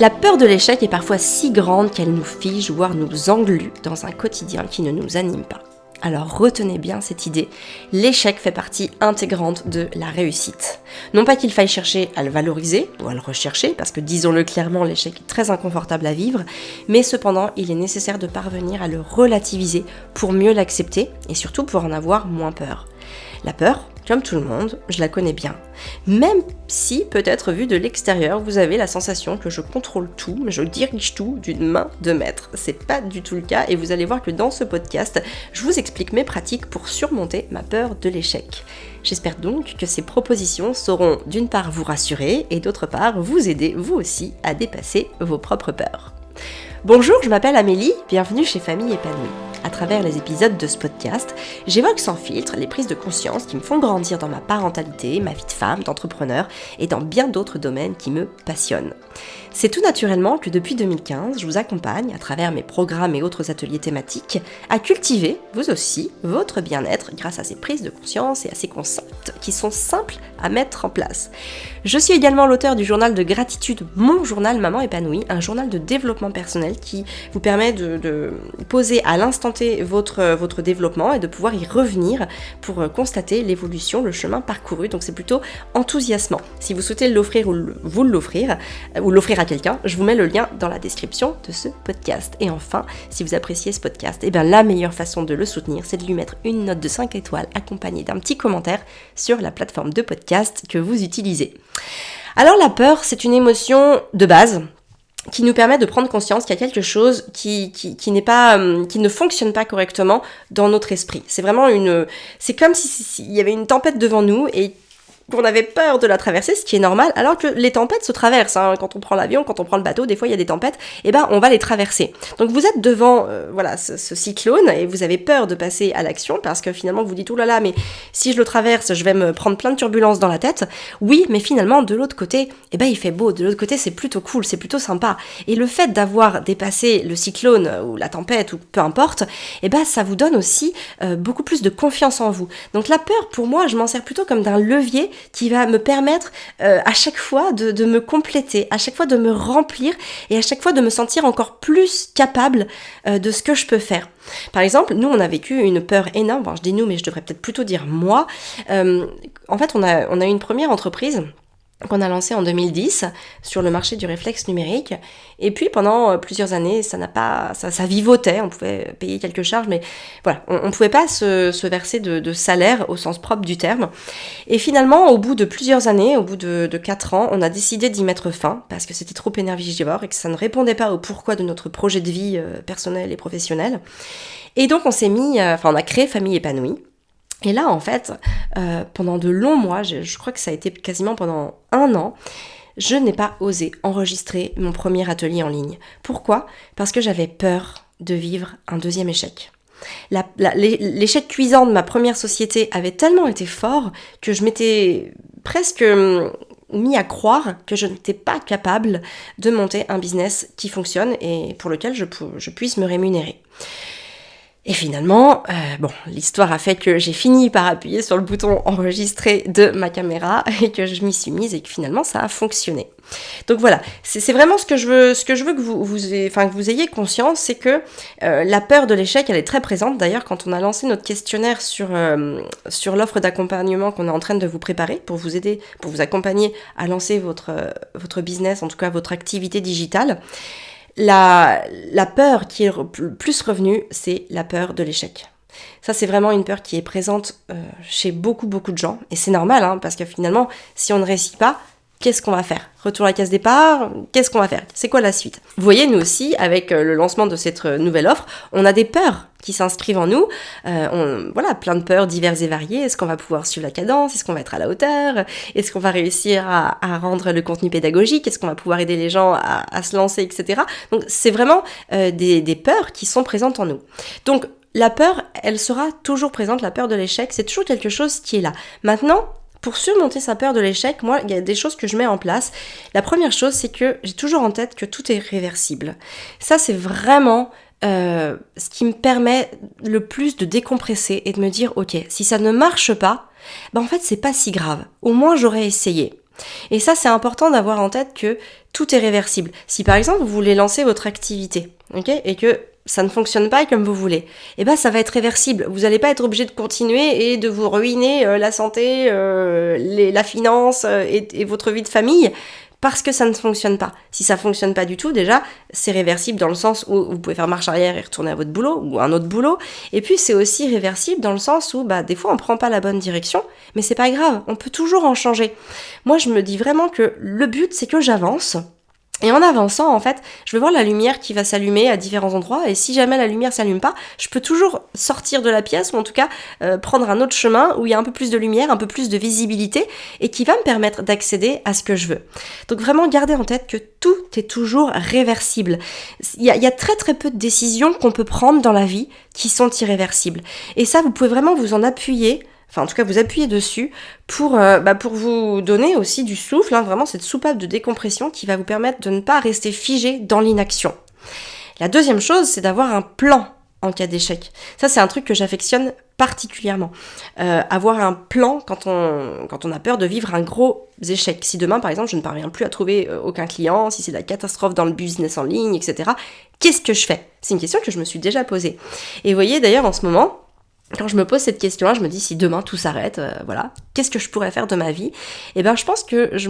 La peur de l'échec est parfois si grande qu'elle nous fige, voire nous englue dans un quotidien qui ne nous anime pas. Alors retenez bien cette idée, l'échec fait partie intégrante de la réussite. Non pas qu'il faille chercher à le valoriser ou à le rechercher, parce que disons-le clairement, l'échec est très inconfortable à vivre, mais cependant il est nécessaire de parvenir à le relativiser pour mieux l'accepter et surtout pour en avoir moins peur. La peur, comme tout le monde, je la connais bien. Même si, peut-être vu de l'extérieur, vous avez la sensation que je contrôle tout, je dirige tout d'une main de maître. C'est pas du tout le cas et vous allez voir que dans ce podcast, je vous explique mes pratiques pour surmonter ma peur de l'échec. J'espère donc que ces propositions sauront d'une part vous rassurer et d'autre part vous aider vous aussi à dépasser vos propres peurs. Bonjour, je m'appelle Amélie, bienvenue chez Famille Épanouie. À travers les épisodes de ce podcast, j'évoque sans filtre les prises de conscience qui me font grandir dans ma parentalité, ma vie de femme, d'entrepreneur et dans bien d'autres domaines qui me passionnent. C'est tout naturellement que depuis 2015, je vous accompagne, à travers mes programmes et autres ateliers thématiques, à cultiver, vous aussi, votre bien-être grâce à ces prises de conscience et à ces concepts qui sont simples à mettre en place. Je suis également l'auteur du journal de gratitude, mon journal Maman Épanouie, un journal de développement personnel qui vous permet de poser à l'instant T votre développement et de pouvoir y revenir pour constater l'évolution, le chemin parcouru. Donc c'est plutôt enthousiasmant. Si vous souhaitez l'offrir ou vous l'offrir, ou l'offrir à quelqu'un, je vous mets le lien dans la description de ce podcast. Et enfin, si vous appréciez ce podcast, la meilleure façon de le soutenir, c'est de lui mettre une note de 5 étoiles accompagnée d'un petit commentaire sur la plateforme de podcast que vous utilisez. Alors la peur, c'est une émotion de base qui nous permet de prendre conscience qu'il y a quelque chose qui ne fonctionne pas correctement dans notre esprit. C'est vraiment c'est comme s'il y avait une tempête devant nous et qu'on avait peur de la traverser, ce qui est normal, alors que les tempêtes se traversent. Quand on prend l'avion, quand on prend le bateau, des fois il y a des tempêtes, on va les traverser. Donc vous êtes devant ce cyclone et vous avez peur de passer à l'action parce que finalement vous dites « Oh là là, mais si je le traverse, je vais me prendre plein de turbulences dans la tête. » Oui, mais finalement, de l'autre côté, il fait beau. De l'autre côté, c'est plutôt cool, c'est plutôt sympa. Et le fait d'avoir dépassé le cyclone ou la tempête ou peu importe, ça vous donne aussi beaucoup plus de confiance en vous. Donc la peur, pour moi, je m'en sers plutôt comme d'un levier qui va me permettre à chaque fois de me compléter, à chaque fois de me remplir et à chaque fois de me sentir encore plus capable de ce que je peux faire. Par exemple, nous on a vécu une peur énorme, je dis nous mais je devrais peut-être plutôt dire moi. En fait on a eu une première entreprise qu'on a lancé en 2010 sur le marché du réflexe numérique. Et puis pendant plusieurs années, ça vivotait, on pouvait payer quelques charges, mais voilà, on ne pouvait pas se verser de salaire au sens propre du terme. Et finalement, au bout de plusieurs années, au bout de 4 ans, on a décidé d'y mettre fin parce que c'était trop énergivore et que ça ne répondait pas au pourquoi de notre projet de vie personnel et professionnel. Et donc on a créé Famille Épanouie. Et là, en fait, pendant de longs mois, je crois que ça a été quasiment pendant 1 an, je n'ai pas osé enregistrer mon premier atelier en ligne. Pourquoi ? Parce que j'avais peur de vivre un deuxième échec. L'échec cuisant de ma première société avait tellement été fort que je m'étais presque mis à croire que je n'étais pas capable de monter un business qui fonctionne et pour lequel je puisse me rémunérer. Et finalement, l'histoire a fait que j'ai fini par appuyer sur le bouton enregistrer de ma caméra et que je m'y suis mise et que finalement ça a fonctionné. Donc voilà, c'est vraiment ce que je veux que vous ayez conscience, c'est que la peur de l'échec, elle est très présente. D'ailleurs, quand on a lancé notre questionnaire sur l'offre d'accompagnement qu'on est en train de vous préparer pour vous aider, pour vous accompagner à lancer votre business, en tout cas votre activité digitale, la peur qui est le plus revenue, c'est la peur de l'échec. Ça, c'est vraiment une peur qui est présente chez beaucoup de gens. Et c'est normal, parce que finalement, si on ne réussit pas, qu'est-ce qu'on va faire ? Retour à la case départ, qu'est-ce qu'on va faire ? C'est quoi la suite ? Vous voyez, nous aussi, avec le lancement de cette nouvelle offre, on a des peurs qui s'inscrivent en nous. Plein de peurs diverses et variées. Est-ce qu'on va pouvoir suivre la cadence ? Est-ce qu'on va être à la hauteur ? Est-ce qu'on va réussir à rendre le contenu pédagogique ? Est-ce qu'on va pouvoir aider les gens à se lancer, etc. Donc, c'est vraiment des peurs qui sont présentes en nous. Donc, la peur, elle sera toujours présente, la peur de l'échec, c'est toujours quelque chose qui est là. Maintenant, pour surmonter sa peur de l'échec, moi, il y a des choses que je mets en place. La première chose, c'est que j'ai toujours en tête que tout est réversible. Ça, c'est vraiment ce qui me permet le plus de décompresser et de me dire, ok, si ça ne marche pas, en fait, c'est pas si grave. Au moins, j'aurais essayé. Et ça, c'est important d'avoir en tête que tout est réversible. Si par exemple, vous voulez lancer votre activité, ok, et que ça ne fonctionne pas comme vous voulez, eh ben ça va être réversible. Vous n'allez pas être obligé de continuer et de vous ruiner la santé, la finance et votre vie de famille parce que ça ne fonctionne pas. Si ça fonctionne pas du tout, déjà, c'est réversible dans le sens où vous pouvez faire marche arrière et retourner à votre boulot ou à un autre boulot. Et puis c'est aussi réversible dans le sens où des fois on prend pas la bonne direction, mais c'est pas grave, on peut toujours en changer. Moi je me dis vraiment que le but c'est que j'avance. Et en avançant, en fait, je vais voir la lumière qui va s'allumer à différents endroits, et si jamais la lumière s'allume pas, je peux toujours sortir de la pièce, ou en tout cas prendre un autre chemin où il y a un peu plus de lumière, un peu plus de visibilité, et qui va me permettre d'accéder à ce que je veux. Donc vraiment, gardez en tête que tout est toujours réversible. Il y a très très peu de décisions qu'on peut prendre dans la vie qui sont irréversibles. Et ça, vous pouvez vraiment vous en appuyer, enfin en tout cas vous appuyez dessus pour vous donner aussi du souffle, vraiment cette soupape de décompression qui va vous permettre de ne pas rester figé dans l'inaction. La deuxième chose, c'est d'avoir un plan en cas d'échec. Ça, c'est un truc que j'affectionne particulièrement. Avoir un plan quand on a peur de vivre un gros échec. Si demain, par exemple, je ne parviens plus à trouver aucun client, si c'est la catastrophe dans le business en ligne, etc., qu'est-ce que je fais ? C'est une question que je me suis déjà posée. Et vous voyez, d'ailleurs, en ce moment, quand je me pose cette question-là, je me dis si demain tout s'arrête, qu'est-ce que je pourrais faire de ma vie ? Eh bien, je pense que je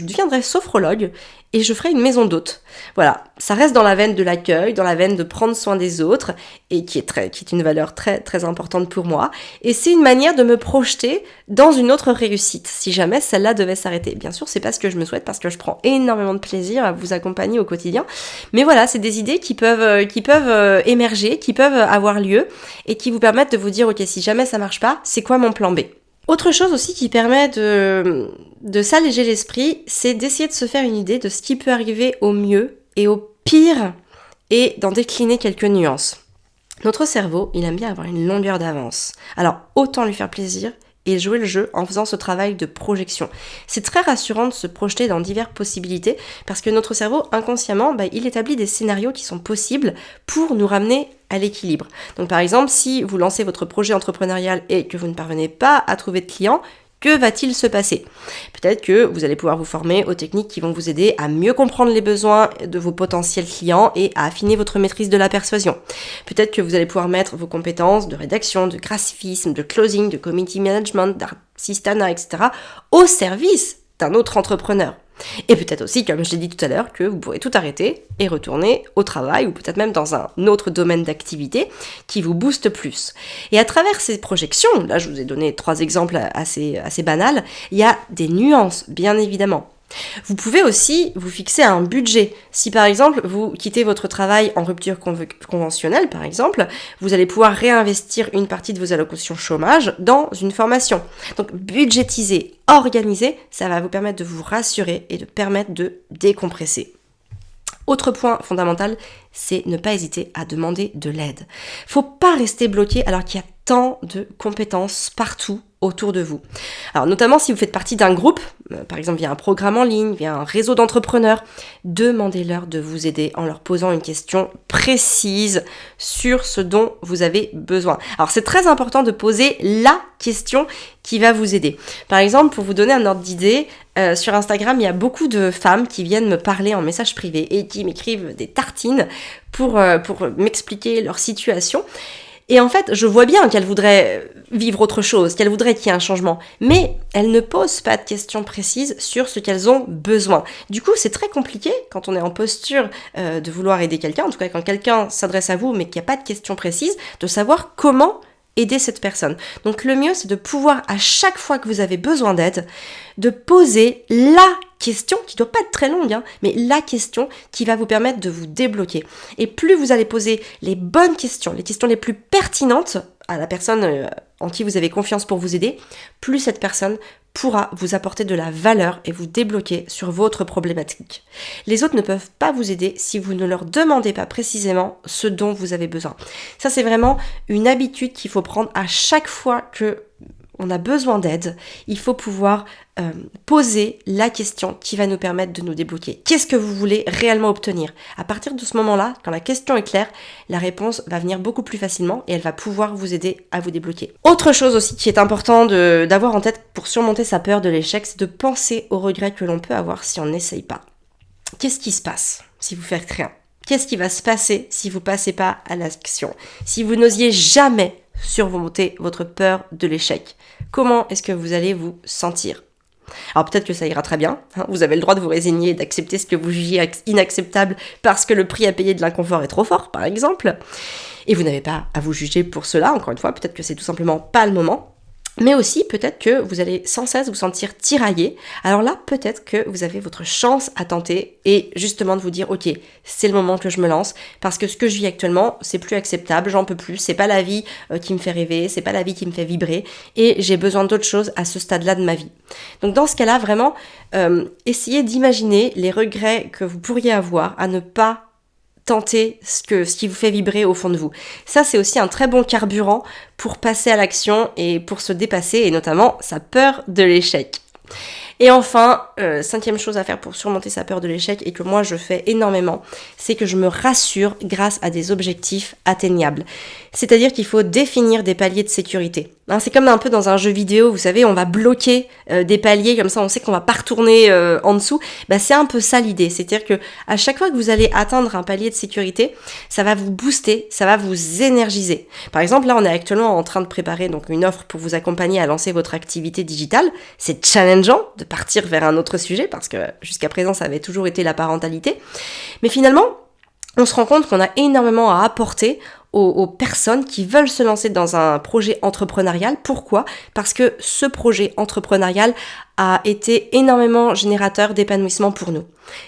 deviendrai sophrologue et je ferai une maison d'hôtes. Voilà, ça reste dans la veine de l'accueil, dans la veine de prendre soin des autres et qui est une valeur très très importante pour moi. Et c'est une manière de me projeter dans une autre réussite, si jamais celle-là devait s'arrêter. Bien sûr, c'est pas ce que je me souhaite parce que je prends énormément de plaisir à vous accompagner au quotidien. Mais voilà, c'est des idées qui peuvent émerger, qui peuvent avoir lieu et qui vous permettent de vous dire, ok, si jamais ça marche pas, c'est quoi mon plan B ? Autre chose aussi qui permet de s'alléger l'esprit, c'est d'essayer de se faire une idée de ce qui peut arriver au mieux et au pire et d'en décliner quelques nuances. Notre cerveau, il aime bien avoir une longueur d'avance. Alors, autant lui faire plaisir et jouer le jeu en faisant ce travail de projection. C'est très rassurant de se projeter dans diverses possibilités parce que notre cerveau, inconsciemment, il établit des scénarios qui sont possibles pour nous ramener à l'équilibre. Donc par exemple, si vous lancez votre projet entrepreneurial et que vous ne parvenez pas à trouver de clients, que va-t-il se passer ? Peut-être que vous allez pouvoir vous former aux techniques qui vont vous aider à mieux comprendre les besoins de vos potentiels clients et à affiner votre maîtrise de la persuasion. Peut-être que vous allez pouvoir mettre vos compétences de rédaction, de graphisme, de closing, de community management, d'assistana, etc. au service d'un autre entrepreneur. Et peut-être aussi, comme je l'ai dit tout à l'heure, que vous pourrez tout arrêter et retourner au travail ou peut-être même dans un autre domaine d'activité qui vous booste plus. Et à travers ces projections, là je vous ai donné 3 exemples assez banals, il y a des nuances, bien évidemment. Vous pouvez aussi vous fixer un budget. Si par exemple vous quittez votre travail en rupture conventionnelle par exemple, vous allez pouvoir réinvestir une partie de vos allocations chômage dans une formation. Donc budgétiser, organiser, ça va vous permettre de vous rassurer et de permettre de décompresser. Autre point fondamental, c'est ne pas hésiter à demander de l'aide. Faut pas rester bloqué alors qu'il y a tant de compétences partout autour de vous. Alors notamment si vous faites partie d'un groupe, par exemple via un programme en ligne, via un réseau d'entrepreneurs, demandez-leur de vous aider en leur posant une question précise sur ce dont vous avez besoin. Alors c'est très important de poser la question qui va vous aider. Par exemple, pour vous donner un ordre d'idée, sur Instagram, il y a beaucoup de femmes qui viennent me parler en message privé et qui m'écrivent des tartines pour m'expliquer leur situation. Et en fait, je vois bien qu'elles voudraient vivre autre chose, qu'elles voudraient qu'il y ait un changement. Mais elles ne posent pas de questions précises sur ce qu'elles ont besoin. Du coup, c'est très compliqué quand on est en posture de vouloir aider quelqu'un, en tout cas quand quelqu'un s'adresse à vous mais qu'il n'y a pas de questions précises, de savoir comment aider cette personne. Donc le mieux, c'est de pouvoir, à chaque fois que vous avez besoin d'aide, de poser la question, qui ne doit pas être très longue, mais la question qui va vous permettre de vous débloquer. Et plus vous allez poser les bonnes questions, les questions les plus pertinentes à la personne en qui vous avez confiance pour vous aider, plus cette personne pourra vous apporter de la valeur et vous débloquer sur votre problématique. Les autres ne peuvent pas vous aider si vous ne leur demandez pas précisément ce dont vous avez besoin. Ça, c'est vraiment une habitude qu'il faut prendre à chaque fois que on a besoin d'aide, il faut pouvoir poser la question qui va nous permettre de nous débloquer. Qu'est-ce que vous voulez réellement obtenir? À partir de ce moment-là, quand la question est claire, la réponse va venir beaucoup plus facilement et elle va pouvoir vous aider à vous débloquer. Autre chose aussi qui est important d'avoir en tête pour surmonter sa peur de l'échec, c'est de penser aux regrets que l'on peut avoir si on n'essaye pas. Qu'est-ce qui se passe si vous faites rien? Qu'est-ce qui va se passer si vous passez pas à l'action? Si vous n'osiez jamais surmonter votre peur de l'échec, comment est-ce que vous allez vous sentir? Alors peut-être que ça ira très bien, vous avez le droit de vous résigner et d'accepter ce que vous jugez inacceptable parce que le prix à payer de l'inconfort est trop fort, par exemple. Et vous n'avez pas à vous juger pour cela, encore une fois, peut-être que c'est tout simplement pas le moment. Mais aussi, peut-être que vous allez sans cesse vous sentir tiraillé. Alors là, peut-être que vous avez votre chance à tenter et justement de vous dire, ok, c'est le moment que je me lance parce que ce que je vis actuellement, c'est plus acceptable, j'en peux plus, c'est pas la vie qui me fait rêver, c'est pas la vie qui me fait vibrer et j'ai besoin d'autre chose à ce stade-là de ma vie. Donc dans ce cas-là, vraiment, essayez d'imaginer les regrets que vous pourriez avoir à ne pas tenter ce qui vous fait vibrer au fond de vous. Ça, c'est aussi un très bon carburant pour passer à l'action et pour se dépasser, et notamment sa peur de l'échec. Et enfin, 5e chose à faire pour surmonter sa peur de l'échec, et que moi je fais énormément, c'est que je me rassure grâce à des objectifs atteignables. C'est-à-dire qu'il faut définir des paliers de sécurité. C'est comme un peu dans un jeu vidéo, vous savez, on va bloquer des paliers, comme ça on sait qu'on va pas retourner en dessous. C'est un peu ça l'idée, c'est-à-dire que à chaque fois que vous allez atteindre un palier de sécurité, ça va vous booster, ça va vous énergiser. Par exemple, là on est actuellement en train de préparer donc une offre pour vous accompagner à lancer votre activité digitale. C'est challengeant de partir vers un autre sujet parce que jusqu'à présent ça avait toujours été la parentalité. Mais finalement, on se rend compte qu'on a énormément à apporter aux personnes qui veulent se lancer dans un projet entrepreneurial. Pourquoi ? Parce que ce projet entrepreneurial a été énormément générateur d'épanouissement pour nous.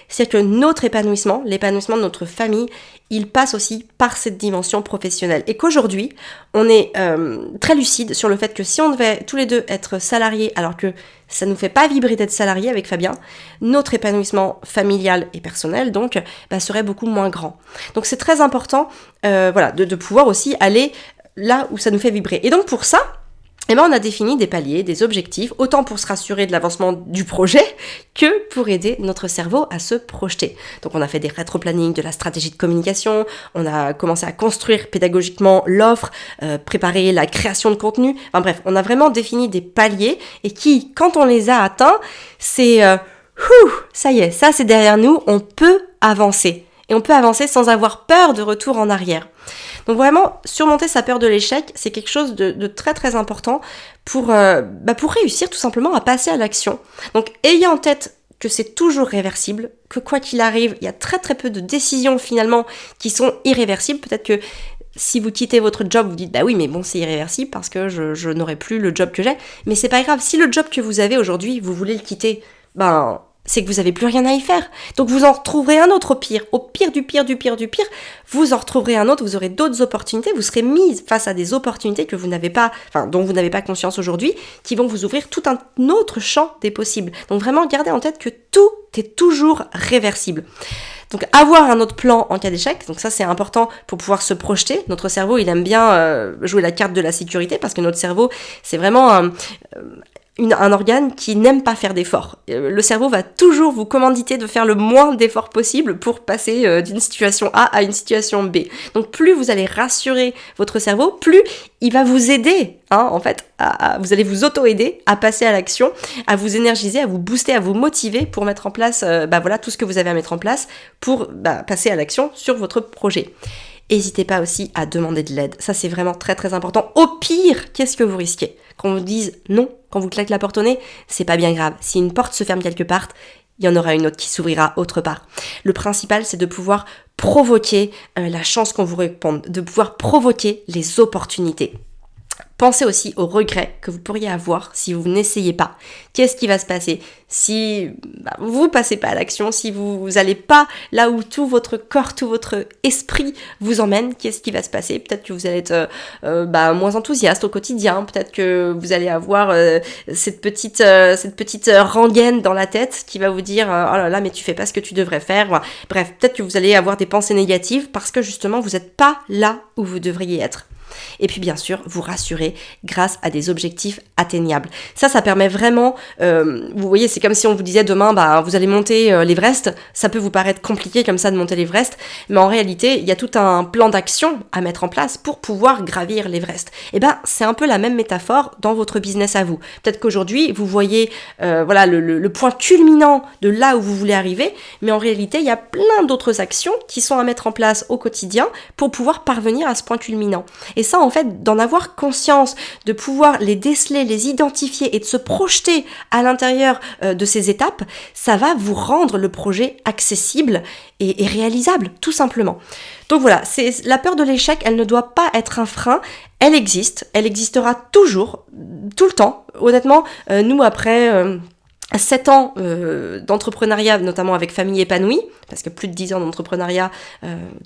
C'est-à-dire que notre épanouissement, l'épanouissement de notre famille, il passe aussi par cette dimension professionnelle. Et qu'aujourd'hui, on est très lucide sur le fait que si on devait tous les deux être salariés, alors que ça ne nous fait pas vibrer d'être salariés avec Fabien, notre épanouissement familial et personnel, donc, serait beaucoup moins grand. Donc c'est très important de pouvoir aussi aller là où ça nous fait vibrer. Et donc pour ça, on a défini des paliers, des objectifs, autant pour se rassurer de l'avancement du projet que pour aider notre cerveau à se projeter. Donc on a fait des rétro-planning, de la stratégie de communication, on a commencé à construire pédagogiquement l'offre, préparer la création de contenu. Enfin bref, on a vraiment défini des paliers et qui, quand on les a atteints, c'est ça y est, ça c'est derrière nous, on peut avancer. Et on peut avancer sans avoir peur de retour en arrière. Donc vraiment, surmonter sa peur de l'échec, c'est quelque chose de très très important pour réussir tout simplement à passer à l'action. Donc ayez en tête que c'est toujours réversible, que quoi qu'il arrive, il y a très très peu de décisions finalement qui sont irréversibles. Peut-être que si vous quittez votre job, vous dites oui mais bon c'est irréversible parce que je n'aurai plus le job que j'ai. Mais c'est pas grave, si le job que vous avez aujourd'hui, vous voulez le quitter, c'est que vous n'avez plus rien à y faire. Donc vous en retrouverez un autre au pire du pire, vous en retrouverez un autre, vous aurez d'autres opportunités, vous serez mise face à des opportunités que dont vous n'avez pas conscience aujourd'hui, qui vont vous ouvrir tout un autre champ des possibles. Donc vraiment gardez en tête que tout est toujours réversible. Donc avoir un autre plan en cas d'échec, donc ça c'est important pour pouvoir se projeter. Notre cerveau il aime bien jouer la carte de la sécurité parce que notre cerveau c'est vraiment un organe qui n'aime pas faire d'efforts. Le cerveau va toujours vous commanditer de faire le moins d'efforts possible pour passer d'une situation A à une situation B. Donc plus vous allez rassurer votre cerveau, plus il va vous aider, vous allez vous auto-aider à passer à l'action, à vous énergiser, à vous booster, à vous motiver pour mettre en place tout ce que vous avez à mettre en place pour passer à l'action sur votre projet. N'hésitez pas aussi à demander de l'aide. Ça, c'est vraiment très très important. Au pire, qu'est-ce que vous risquez ? Qu'on vous dise non, qu'on vous claque la porte au nez, c'est pas bien grave. Si une porte se ferme quelque part, il y en aura une autre qui s'ouvrira autre part. Le principal, c'est de pouvoir provoquer la chance qu'on vous réponde, de pouvoir provoquer les opportunités. Pensez aussi aux regrets que vous pourriez avoir si vous n'essayez pas. Qu'est-ce qui va se passer si vous passez pas à l'action, si vous n'allez pas là où tout votre corps, tout votre esprit vous emmène? Qu'est-ce qui va se passer? Peut-être que vous allez être moins enthousiaste au quotidien. Peut-être que vous allez avoir cette petite rengaine dans la tête qui va vous dire oh là là mais tu fais pas ce que tu devrais faire. Bref, peut-être que vous allez avoir des pensées négatives parce que justement vous n'êtes pas là où vous devriez être. Et puis bien sûr, vous rassurer grâce à des objectifs atteignables. Ça permet vraiment, vous voyez, c'est comme si on vous disait demain, vous allez monter l'Everest. Ça peut vous paraître compliqué comme ça de monter l'Everest, mais en réalité, il y a tout un plan d'action à mettre en place pour pouvoir gravir l'Everest. Et c'est un peu la même métaphore dans votre business à vous. Peut-être qu'aujourd'hui, vous voyez le point culminant de là où vous voulez arriver, mais en réalité, il y a plein d'autres actions qui sont à mettre en place au quotidien pour pouvoir parvenir à ce point culminant. Et ça, en fait, d'en avoir conscience, de pouvoir les déceler, les identifier et de se projeter à l'intérieur de ces étapes, ça va vous rendre le projet accessible et réalisable, tout simplement. Donc voilà, la peur de l'échec, elle ne doit pas être un frein, elle existe, elle existera toujours, tout le temps. Honnêtement, nous après 7 ans d'entrepreneuriat, notamment avec Famille Épanouie, parce que plus de 10 ans d'entrepreneuriat,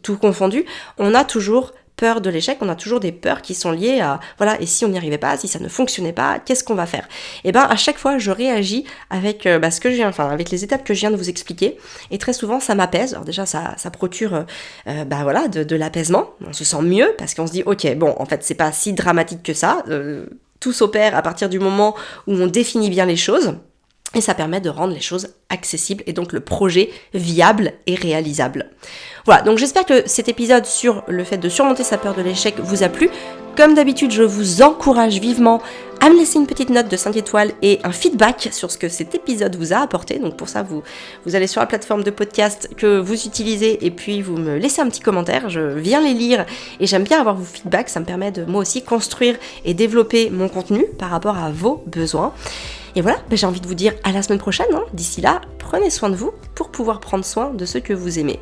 tout confondu, on a toujours peur de l'échec, on a toujours des peurs qui sont liées à, et si on n'y arrivait pas, si ça ne fonctionnait pas, qu'est-ce qu'on va faire ? Et à chaque fois, je réagis avec ce que avec les étapes que je viens de vous expliquer, et très souvent, ça m'apaise. Alors déjà, ça procure, de l'apaisement, on se sent mieux, parce qu'on se dit, ok, bon, en fait, c'est pas si dramatique que ça, tout s'opère à partir du moment où on définit bien les choses, et ça permet de rendre les choses accessibles et donc le projet viable et réalisable. Voilà, donc j'espère que cet épisode sur le fait de surmonter sa peur de l'échec vous a plu. Comme d'habitude, je vous encourage vivement à me laisser une petite note de 5 étoiles et un feedback sur ce que cet épisode vous a apporté. Donc pour ça, vous allez sur la plateforme de podcast que vous utilisez et puis vous me laissez un petit commentaire. Je viens les lire et j'aime bien avoir vos feedbacks. Ça me permet de moi aussi construire et développer mon contenu par rapport à vos besoins. Et voilà, j'ai envie de vous dire à la semaine prochaine. D'ici là, prenez soin de vous pour pouvoir prendre soin de ceux que vous aimez.